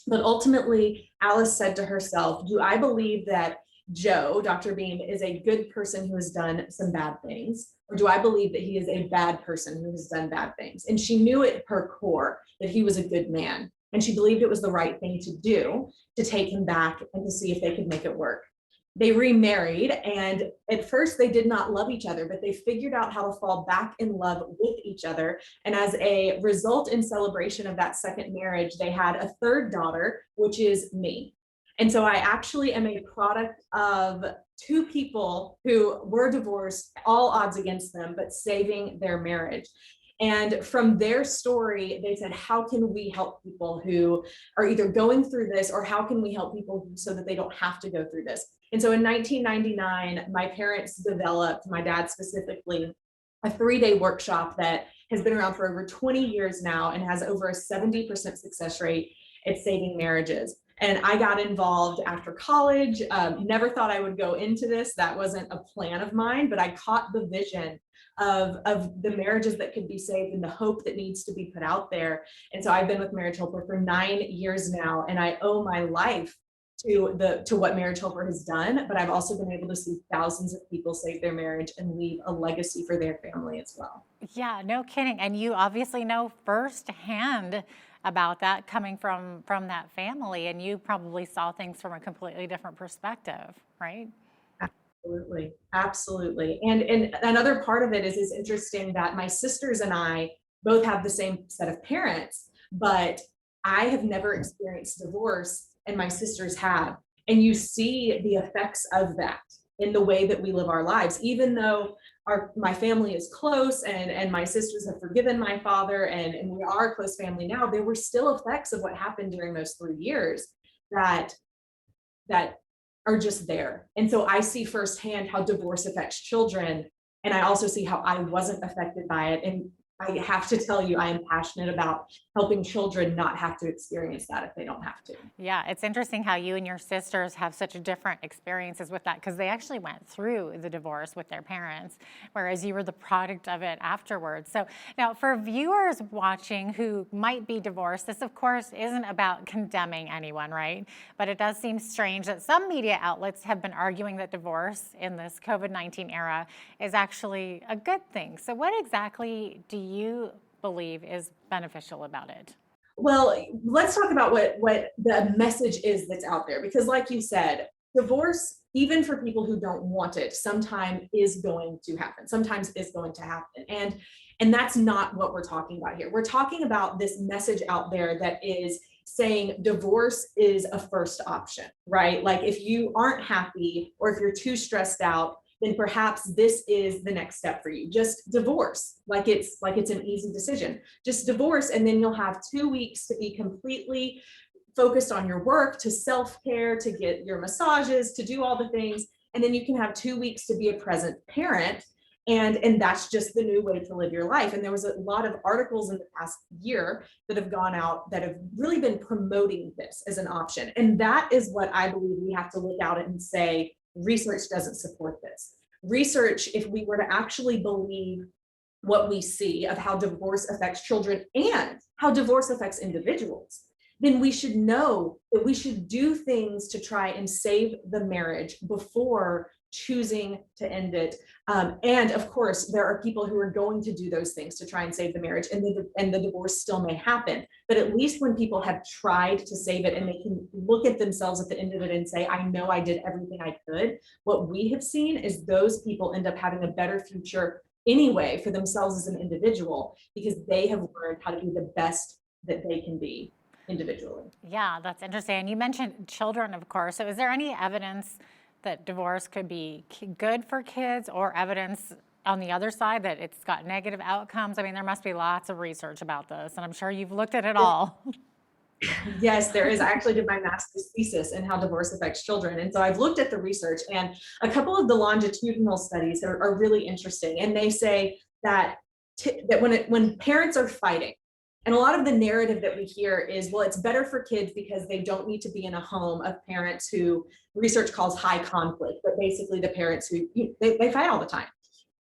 But ultimately, Alice said to herself, do I believe that Joe, Dr. Beam, is a good person who has done some bad things? Or do I believe that he is a bad person who has done bad things? And she knew at her core that he was a good man. And she believed it was the right thing to do to take him back and to see if they could make it work. They remarried, and at first they did not love each other, but they figured out how to fall back in love with each other. And as a result, in celebration of that second marriage, they had a 3rd daughter, which is me. And so I actually am a product of 2 people who were divorced, all odds against them, but saving their marriage. And from their story, they said, how can we help people who are either going through this, or how can we help people so that they don't have to go through this? And so in 1999, my parents developed, my dad specifically, a 3-day workshop that has been around for over 20 years now and has over a 70% success rate at saving marriages. And I got involved after college. Never thought I would go into this. That wasn't a plan of mine, but I caught the vision of the marriages that could be saved and the hope that needs to be put out there. And so I've been with Marriage Helper for 9 years now, and I owe my life to what Marriage Helper has done, but I've also been able to see thousands of people save their marriage and leave a legacy for their family as well. Yeah, no kidding. And you obviously know firsthand about that, coming from that family, and you probably saw things from a completely different perspective, right? Absolutely, absolutely. And another part of it is it's interesting that my sisters and I both have the same set of parents, but I have never experienced divorce and my sisters have. And you see the effects of that. in the way that we live our lives. Even though my family is close and my sisters have forgiven my father and we are a close family now, there were still effects of what happened during those 3 years that are just there. And so I see firsthand how divorce affects children. And I also see how I wasn't affected by it. And I have to tell you, I am passionate about helping children not have to experience that if they don't have to. Yeah, it's interesting how you and your sisters have such different experiences with that, because they actually went through the divorce with their parents, whereas you were the product of it afterwards. So now for viewers watching who might be divorced, this of course isn't about condemning anyone, right? But it does seem strange that some media outlets have been arguing that divorce in this COVID-19 era is actually a good thing. So what exactly do you believe is beneficial about it? Well, let's talk about what the message is that's out there, because like you said, divorce, even for people who don't want it, sometimes is going to happen. And that's not what we're talking about here. We're talking about this message out there that is saying divorce is a first option, right? Like if you aren't happy or if you're too stressed out, then perhaps this is the next step for you. Just divorce, like it's an easy decision. Just divorce, and then you'll have 2 weeks to be completely focused on your work, to self-care, to get your massages, to do all the things. And then you can have 2 weeks to be a present parent. And that's just the new way to live your life. And there was a lot of articles in the past year that have gone out that have really been promoting this as an option. And that is what I believe we have to look out and say, research doesn't support this. Research, if we were to actually believe what we see of how divorce affects children and how divorce affects individuals, then we should know that we should do things to try and save the marriage before choosing to end it. And of course, there are people who are going to do those things to try and save the marriage, and the divorce still may happen. But at least when people have tried to save it and they can look at themselves at the end of it and say, I know I did everything I could, what we have seen is those people end up having a better future anyway for themselves as an individual, because they have learned how to be the best that they can be individually. Yeah, that's interesting. And you mentioned children, of course. So is there any evidence that divorce could be good for kids, or evidence on the other side that it's got negative outcomes? I mean, there must be lots of research about this, and I'm sure you've looked at it all. Yes, there is. I actually did my master's thesis in how divorce affects children. And so I've looked at the research, and a couple of the longitudinal studies are really interesting. And they say that when parents are fighting, and a lot of the narrative that we hear is, well, it's better for kids because they don't need to be in a home of parents who research calls high conflict, but basically the parents who they fight all the time.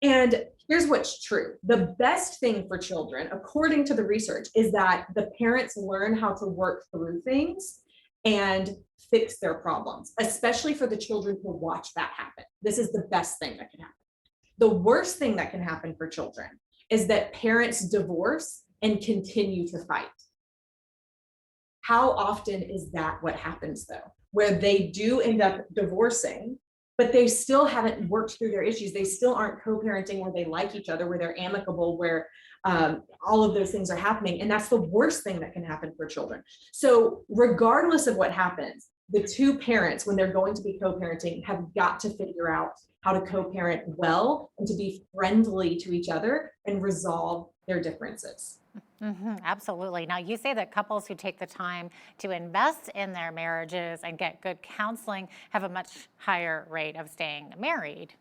And here's what's true. The best thing for children, according to the research, is that the parents learn how to work through things and fix their problems, especially for the children who watch that happen. This is the best thing that can happen. The worst thing that can happen for children is that parents divorce and continue to fight. How often is that what happens though? Where they do end up divorcing, but they still haven't worked through their issues. They still aren't co-parenting where they like each other, where they're amicable, where all of those things are happening. And that's the worst thing that can happen for children. So regardless of what happens, the two parents, when they're going to be co-parenting, have got to figure out how to co-parent well and to be friendly to each other and resolve their differences. Absolutely. Now, you say that couples who take the time to invest in their marriages and get good counseling have a much higher rate of staying married.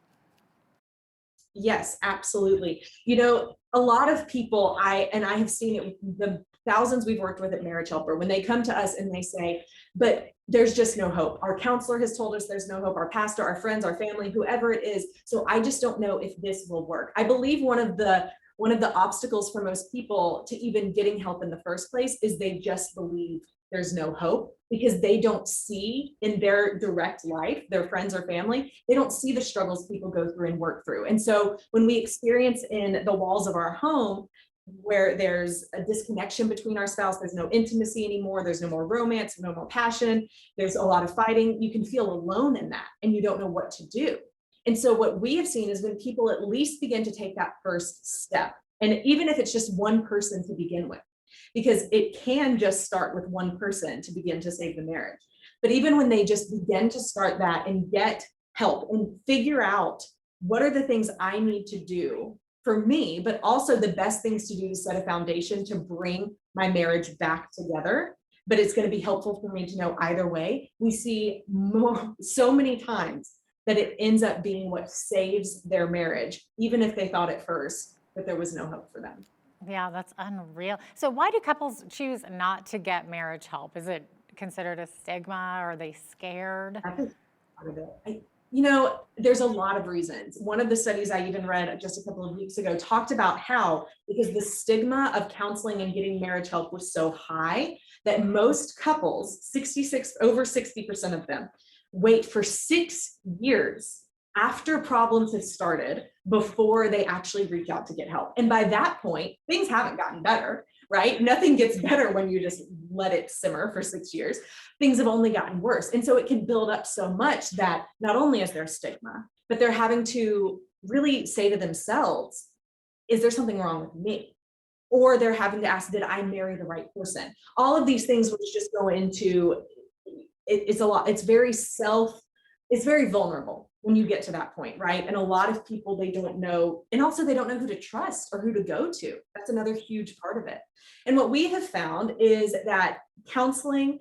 Yes, absolutely. You know, a lot of people, I have seen it with the thousands we've worked with at Marriage Helper, when they come to us and they say, but there's just no hope. Our counselor has told us there's no hope, our pastor, our friends, our family, whoever it is. So I just don't know if this will work. I believe one of the obstacles for most people to even getting help in the first place is they just believe there's no hope, because they don't see in their direct life, their friends or family, they don't see the struggles people go through and work through. And so when we experience in the walls of our home where there's a disconnection between our spouse, there's no intimacy anymore, there's no more romance, no more passion, there's a lot of fighting, you can feel alone in that and you don't know what to do. And so what we have seen is when people at least begin to take that first step, and even if it's just one person to begin with, because it can just start with one person to begin to save the marriage. But even when they just begin to start that and get help and figure out what are the things I need to do for me, but also the best things to do to set a foundation to bring my marriage back together. But it's going to be helpful for me to know either way. We see so many times that it ends up being what saves their marriage, even if they thought at first that there was no hope for them. Yeah, that's unreal. So why do couples choose not to get marriage help? Is it considered a stigma? Are they scared? I think part of it. There's a lot of reasons. One of the studies I even read just a couple of weeks ago talked about how, because the stigma of counseling and getting marriage help was so high, that most couples, over 60% of them, wait for 6 years after problems have started before they actually reach out to get help. And by that point, things haven't gotten better, right? Nothing gets better when you just let it simmer for 6 years. Things have only gotten worse. And so it can build up so much that not only is there stigma, but they're having to really say to themselves, is there something wrong with me? Or they're having to ask, did I marry the right person? All of these things which just go into, it's a lot, it's very vulnerable when you get to that point, right? And a lot of people, they don't know, and also they don't know who to trust or who to go to. That's another huge part of it. And what we have found is that counseling,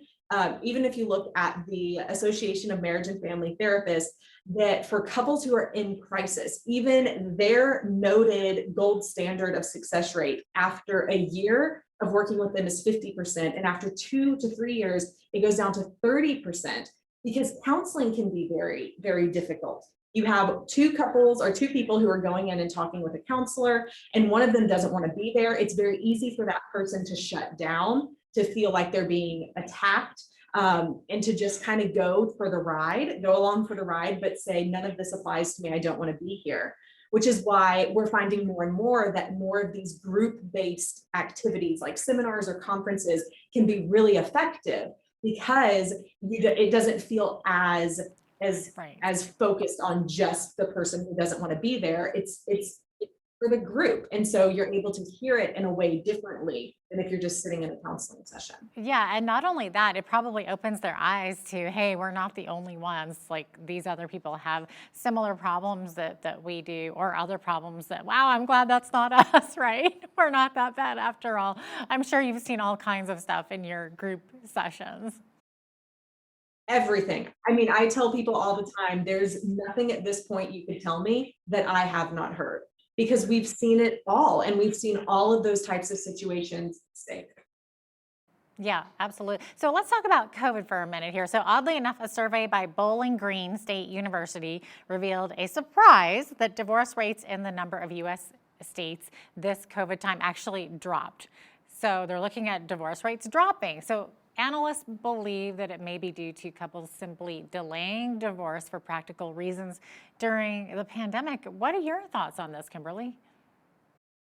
even if you look at the Association of Marriage and Family Therapists, that for couples who are in crisis, even their noted gold standard of success rate after a year of working with them is 50%. And after 2 to 3 years, it goes down to 30%, because counseling can be very, very difficult. You have two couples or two people who are going in and talking with a counselor, and one of them doesn't want to be there. It's very easy for that person to shut down, to feel like they're being attacked, and to just kind of go along for the ride, but say, none of this applies to me. I don't want to be here. Which is why we're finding more and more that more of these group-based activities like seminars or conferences can be really effective, because it doesn't feel as focused on just the person who doesn't want to be there. It's for the group. And so you're able to hear it in a way differently than if you're just sitting in a counseling session. Yeah, and not only that, it probably opens their eyes to, hey, we're not the only ones. Like, these other people have similar problems that we do, or other problems that, wow, I'm glad that's not us, right? We're not that bad after all. I'm sure you've seen all kinds of stuff in your group sessions. Everything. I mean, I tell people all the time, there's nothing at this point you could tell me that I have not heard, because we've seen it all, and we've seen all of those types of situations safe. Yeah, absolutely. So let's talk about COVID for a minute here. So oddly enough, a survey by Bowling Green State University revealed a surprise that divorce rates in the number of U.S. states this COVID time actually dropped. So they're looking at divorce rates dropping. So analysts believe that it may be due to couples simply delaying divorce for practical reasons during the pandemic. What are your thoughts on this, Kimberly?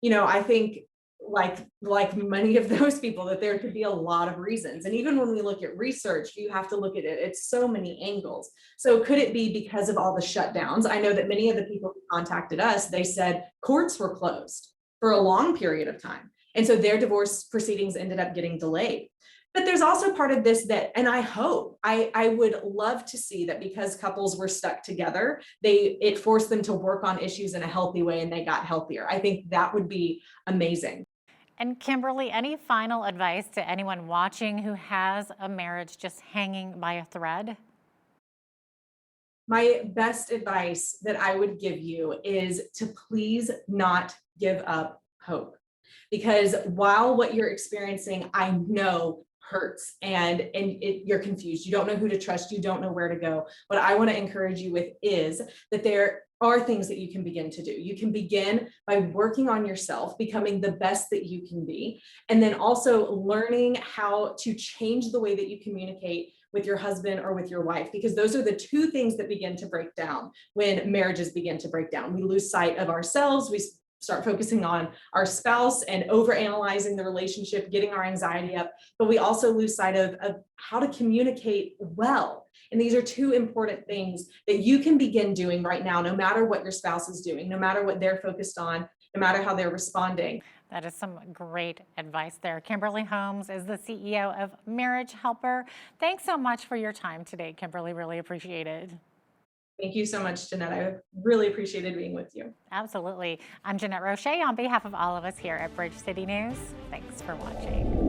I think like many of those people, that there could be a lot of reasons. And even when we look at research, you have to look at it. It's so many angles. So could it be because of all the shutdowns? I know that many of the people who contacted us, they said courts were closed for a long period of time. And so their divorce proceedings ended up getting delayed. But there's also part of this that, and I would love to see that, because couples were stuck together, it forced them to work on issues in a healthy way, and they got healthier. I think that would be amazing. And Kimberly, any final advice to anyone watching who has a marriage just hanging by a thread? My best advice that I would give you is to please not give up hope. Because while what you're experiencing, I know, hurts and you're confused, you don't know who to trust, you don't know where to go. What I want to encourage you with is that there are things that you can begin to do. You can begin by working on yourself, becoming the best that you can be, and then also learning how to change the way that you communicate with your husband or with your wife, because those are the two things that begin to break down when marriages begin to break down. We lose sight of ourselves, we start focusing on our spouse and overanalyzing the relationship, getting our anxiety up, but we also lose sight of how to communicate well. And these are two important things that you can begin doing right now, no matter what your spouse is doing, no matter what they're focused on, no matter how they're responding. That is some great advice there. Kimberly Holmes is the CEO of Marriage Helper. Thanks so much for your time today, Kimberly. Really appreciate it. Thank you so much, Jeanette. I really appreciated being with you. Absolutely. I'm Jeanette Roche on behalf of all of us here at Bridge City News. Thanks for watching.